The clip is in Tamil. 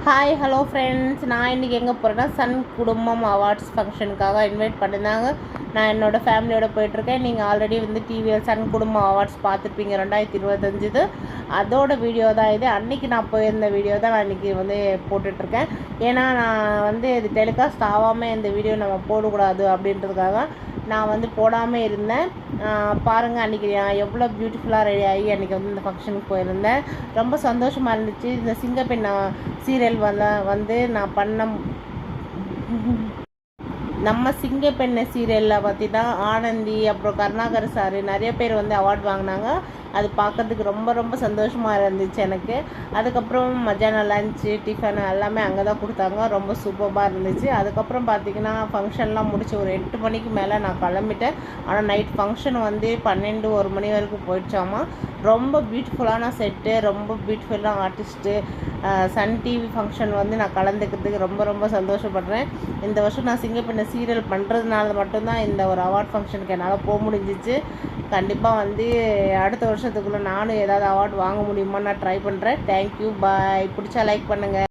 ஹாய் ஹலோ ஃப்ரெண்ட்ஸ், நான் இன்றைக்கி எங்கே போகிறேன்னா சன் குடும்பம் அவார்ட்ஸ் ஃபங்க்ஷனுக்காக இன்வைட் பண்ணியிருந்தாங்க. நான் என்னோடய ஃபேமிலியோடு போயிட்டுருக்கேன். நீங்கள் ஆல்ரெடி வந்து டிவியில் சன் குடும்பம் அவார்ட்ஸ் பார்த்துருப்பீங்க 2025. அதோட வீடியோ தான் இது. அன்றைக்கி நான் போயிருந்த வீடியோ தான் நான் இன்றைக்கி வந்து போட்டுட்ருக்கேன். ஏன்னா நான் வந்து இது டெலிகாஸ்ட் ஆகாமல் இந்த வீடியோ நம்ம போடக்கூடாது அப்படின்றதுக்காக நான் வந்து போடாமல் இருந்தேன். பாருங்கள், அன்றைக்கி நான் எவ்வளோ பியூட்டிஃபுல்லாக ரெடி ஆகி அன்றைக்கி வந்து இந்த ஃபங்க்ஷனுக்கு போயிருந்தேன். ரொம்ப சந்தோஷமாக இருந்துச்சு. இந்த சிங்கப்பெண் சீரியல் வந்து நான் பண்ண நம்ம சிங்கப்பெண்ணை சீரியலில் பார்த்தீங்கன்னா ஆனந்தி, அப்புறம் கருணாகர் சார் நிறைய பேர் வந்து அவார்ட் வாங்கினாங்க. அது பார்க்குறதுக்கு ரொம்ப ரொம்ப சந்தோஷமாக இருந்துச்சு எனக்கு. அதுக்கப்புறம் மத்தியானம் லஞ்சு டிஃபன் எல்லாமே அங்கே தான் கொடுத்தாங்க. ரொம்ப சூப்பராக இருந்துச்சு. அதுக்கப்புறம் பார்த்திங்கன்னா ஃபங்க்ஷன்லாம் முடிச்சு ஒரு 8 மணிக்கு மேலே நான் கிளம்பிட்டேன். ஆனால் நைட் ஃபங்க்ஷன் வந்து 12-1 மணி வரைக்கும் போயிடுச்சாமா. ரொம்ப பியூட்டிஃபுல்லான செட்டு, ரொம்ப பியூட்டிஃபுல்லான ஆர்டிஸ்ட்டு. சன் டிவி ஃபங்க்ஷன் வந்து நான் கலந்துக்கிறதுக்கு ரொம்ப ரொம்ப சந்தோஷப்படுறேன். இந்த வருஷம் நான் சிங்கப்பெண்ணை சீரியல் பண்ணுறதுனால மட்டும்தான் இந்த ஒரு அவார்ட் ஃபங்க்ஷனுக்கு என்னால் போக முடிஞ்சிச்சு. கண்டிப்பாக வந்து அடுத்த வருஷத்துக்குள்ளே நானும் ஏதாவது அவார்டு வாங்க முடியுமா நான் ட்ரை பண்ணுறேன். தேங்க்யூ, பாய். பிடிச்சா லைக் பண்ணுங்கள்.